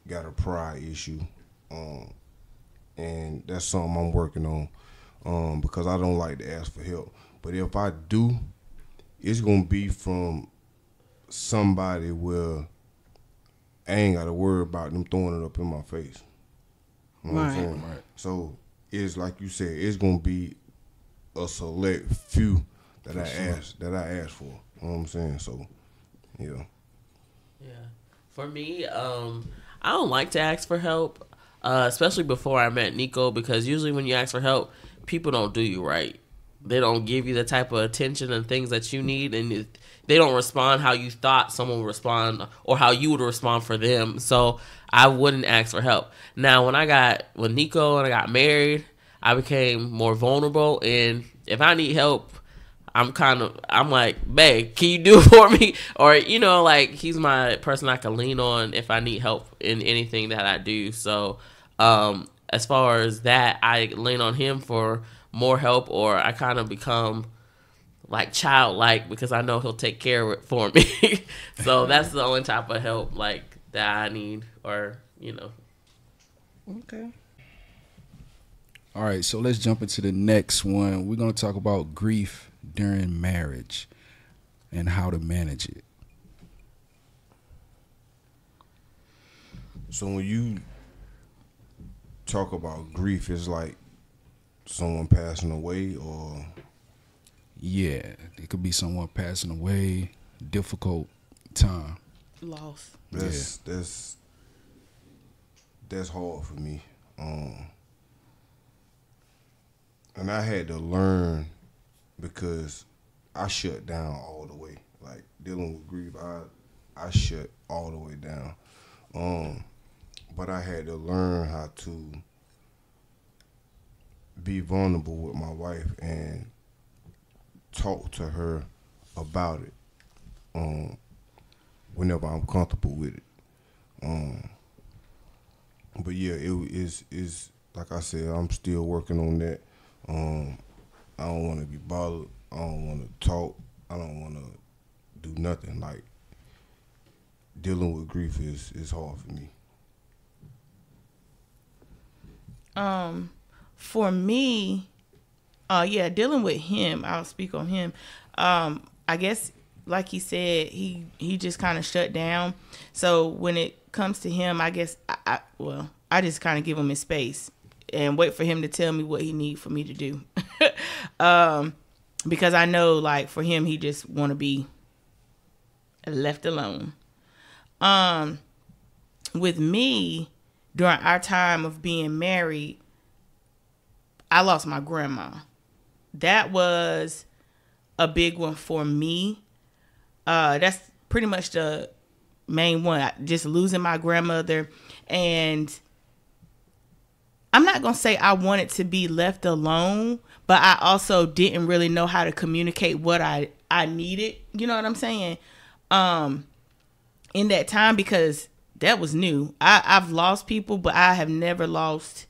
got a pride issue, and that's something I'm working on, because I don't like to ask for help. But if I do, it's gonna be from somebody where I ain't gotta worry about them throwing it up in my face. You know what I'm saying? Right. So it's like you said, it's gonna be a select few that I ask for. You know what I'm saying? So, yeah. Yeah. For me, I don't like to ask for help, especially before I met Nico, because usually when you ask for help, people don't do you right. they don't give you the type of attention and things that you need, and they don't respond how you thought someone would respond or how you would respond for them. So I wouldn't ask for help. Now, when Nico and I got married, I became more vulnerable, and if I need help, I'm like, babe, can you do it for me? Or, like, he's my person I can lean on if I need help in anything that I do. So as far as that, I lean on him for more help, or I kind of become like childlike because I know he'll take care of it for me. So that's the only type of help like that I need, or Okay. All right, so let's jump into the next one. We're going to talk about grief during marriage and how to manage it. So when you talk about grief, it's like someone passing away, or Yeah, it could be someone passing away, difficult time. Loss. that's hard for me. And I had to learn, because I shut down all the way. Like, dealing with grief, I shut all the way down. But I had to learn how to be vulnerable with my wife and talk to her about it whenever I'm comfortable with it. But yeah, it is like I said, I'm still working on that. I don't want to be bothered. I don't want to talk. I don't want to do nothing. Like, dealing with grief is hard for me. For me, dealing with him, I'll speak on him. I guess, like he said, he just kind of shut down. So when it comes to him, I guess I just kind of give him his space and wait for him to tell me what he needs for me to do. Because I know, like, for him, he just want to be left alone. With me, during our time of being married, I lost my grandma. That was a big one for me. That's pretty much the main one. Just losing my grandmother. And I'm not going to say I wanted to be left alone, but I also didn't really know how to communicate what I needed. You know what I'm saying? In that time, because that was new. I've lost people, but I have never lost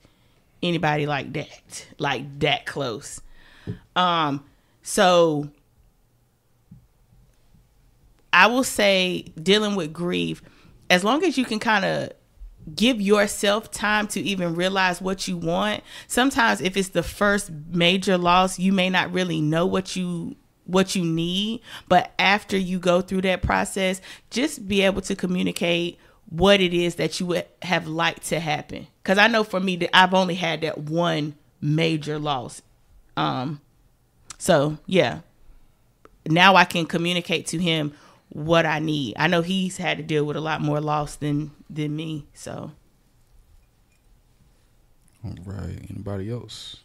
anybody like that close. So I will say, dealing with grief, as long as you can kind of give yourself time to even realize what you want. Sometimes if it's the first major loss, you may not really know what you need, but after you go through that process, just be able to communicate what it is that you would have liked to happen. Because I know for me that I've only had that one major loss. So yeah, now I can communicate to him what I need. I know he's had to deal with a lot more loss than me. So. All right. Anybody else?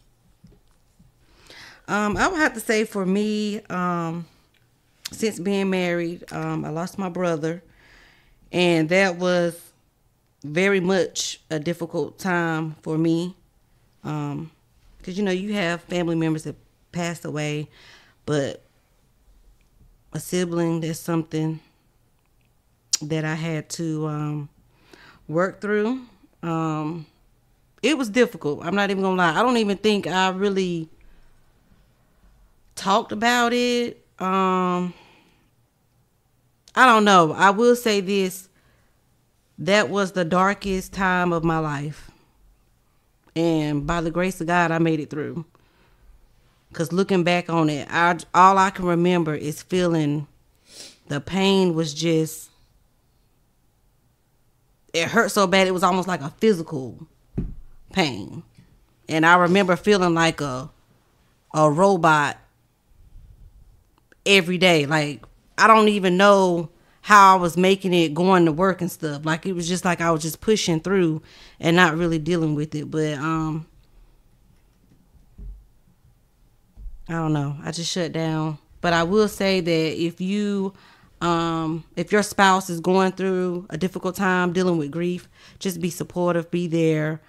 I would have to say, for me, since being married, I lost my brother, and that was very much a difficult time for me. Because, you have family members that passed away, but a sibling, that's something that I had to work through. It was difficult. I'm not even gonna lie. I don't even think I really talked about it. I don't know. I will say this. That was the darkest time of my life. And by the grace of God, I made it through. Because looking back on it, all I can remember is feeling the pain was just, it hurt so bad, it was almost like a physical pain. And I remember feeling like a robot every day. Like, I don't even know how I was making it, going to work and stuff. Like, it was just like I was just pushing through and not really dealing with it. But I don't know. I just shut down. But I will say that if your spouse is going through a difficult time dealing with grief, just be supportive, be there.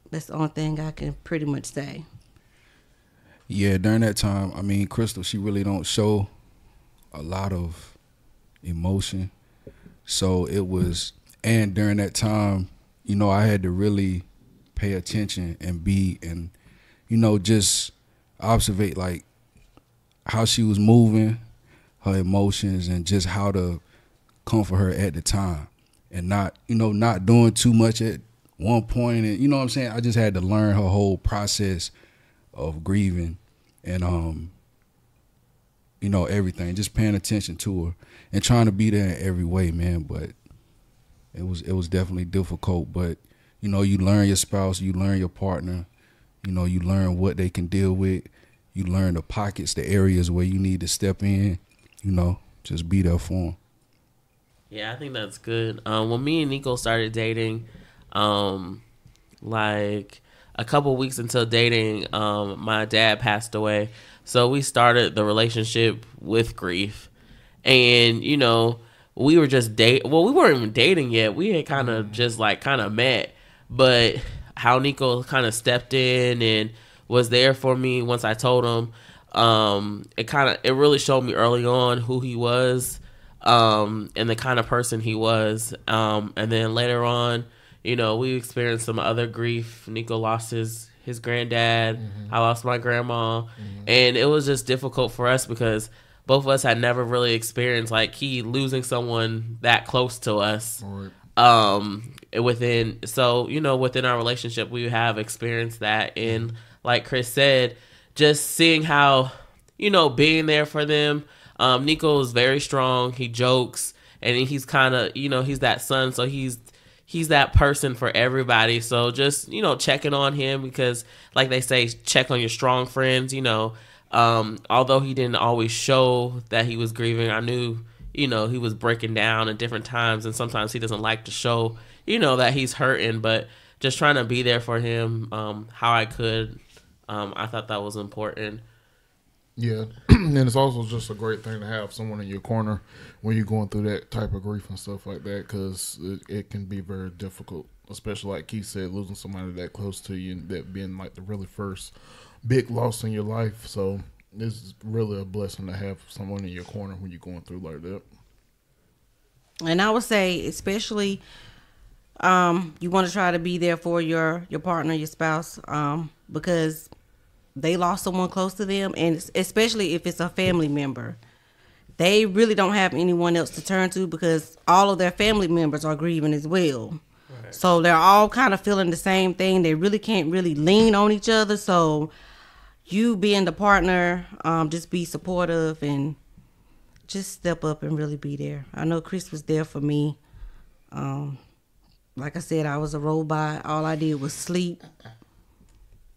That's the only thing I can pretty much say. Yeah, during that time, I mean, Crystal, she really don't show a lot of emotion. So it was, and during that time, you know, I had to really pay attention and you know, just observe like how she was moving, her emotions, and just how to comfort her at the time, and not, you know, not doing too much at one point. And you know what I'm saying? I just had to learn her whole process of grieving and you know, everything, just paying attention to her and trying to be there in every way, man. But it was definitely difficult. But you know, you learn your spouse, you learn your partner, you know, you learn what they can deal with, you learn the pockets, the areas where you need to step in, you know, just be there for them. Yeah, I think that's good. When me and Nico started dating, like a couple weeks into dating, my dad passed away. So we started the relationship with grief. And, you know, we were just well, we weren't even dating yet. We had kind of just like kind of met. But how Nico kind of stepped in and was there for me once I told him, it really showed me early on who he was, and the kind of person he was. And then later on, you know, we experienced some other grief. Nico lost his granddad. I lost my grandma. And it was just difficult for us because both of us had never really experienced like losing someone that close to us. Right. Within our relationship, we have experienced that. And like Chris said, just seeing how, you know, being there for them. Nico is very strong. He jokes, and he's kind of, you know, he's that son. So he's that person for everybody. So just, you know, checking on him because, like they say, check on your strong friends. You know, although he didn't always show that he was grieving, I knew, you know, he was breaking down at different times, and sometimes he doesn't like to show, you know, that he's hurting. But just trying to be there for him, how I could. I thought that was important. Yeah, and it's also just a great thing to have someone in your corner when you're going through that type of grief and stuff like that, because it can be very difficult, especially like Keith said, losing somebody that close to you and that being like the really first big loss in your life. So it's really a blessing to have someone in your corner when you're going through like that. And I would say, especially, you want to try to be there for your partner, your spouse, because they lost someone close to them, and especially if it's a family member, they really don't have anyone else to turn to because all of their family members are grieving as well. Right. So they're all kind of feeling the same thing. They really can't really lean on each other. So you being the partner, just be supportive and just step up and really be there. I know Chris was there for me. Like I said, I was a robot. All I did was sleep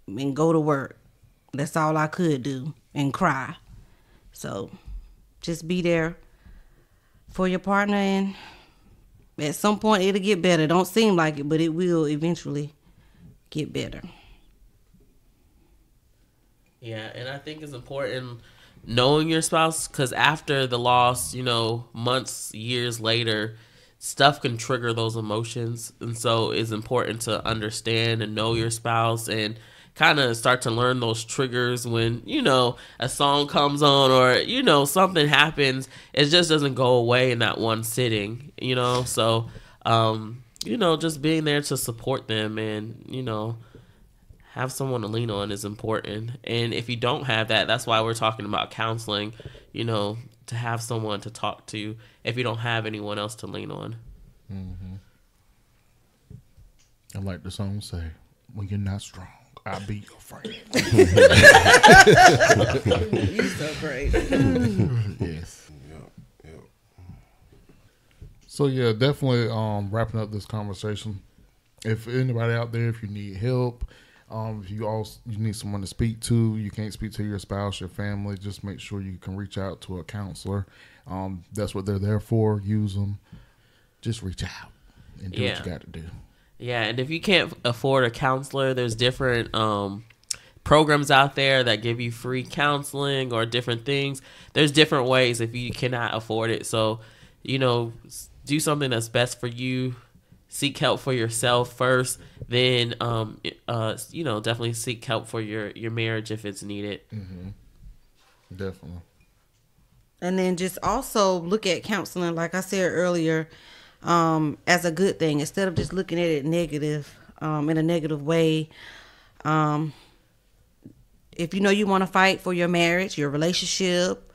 and go to work. That's all I could do, and cry. So just be there for your partner, and at some point it'll get better. Don't seem like it, but it will eventually get better. Yeah, and I think it's important knowing your spouse, because after the loss, you know, months, years later, stuff can trigger those emotions. And so it's important to understand and know your spouse and kind of start to learn those triggers when, you know, a song comes on or, you know, something happens. It just doesn't go away in that one sitting, you know. So, you know, just being there to support them and, you know, have someone to lean on is important. And if you don't have that, that's why we're talking about counseling, you know, to have someone to talk to if you don't have anyone else to lean on. Mm-hmm. I like the song say, when you're not strong, I'll be your friend. You're so great. Yes. Yep. So yeah, definitely wrapping up this conversation. If anybody out there, if you need help, if you need someone to speak to, you can't speak to your spouse, your family, just make sure you can reach out to a counselor. That's what they're there for. Use them. Just reach out and do what you got to do. Yeah, and if you can't afford a counselor, there's different programs out there that give you free counseling or different things. There's different ways if you cannot afford it. So, do something that's best for you. Seek help for yourself first, then definitely seek help for your marriage if it's needed. Mm-hmm. Definitely. And then just also look at counseling, like I said earlier, as a good thing instead of just looking at it negative, in a negative way. If you want to fight for your marriage, your relationship,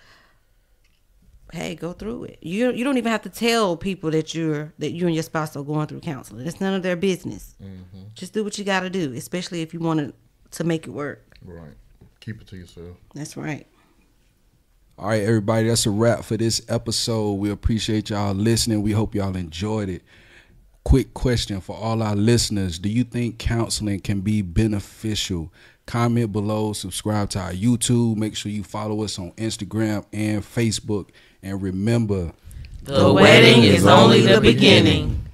hey, go through it. You don't even have to tell people that you and your spouse are going through counseling. It's none of their business. Mm-hmm. Just do what you got to do, especially if you want to make it work. Right. Keep it to yourself. That's right. All right, everybody, that's a wrap for this episode. We appreciate y'all listening. We hope y'all enjoyed it. Quick question for all our listeners. Do you think counseling can be beneficial? Comment below, subscribe to our YouTube. Make sure you follow us on Instagram and Facebook. And remember, the wedding is only the beginning.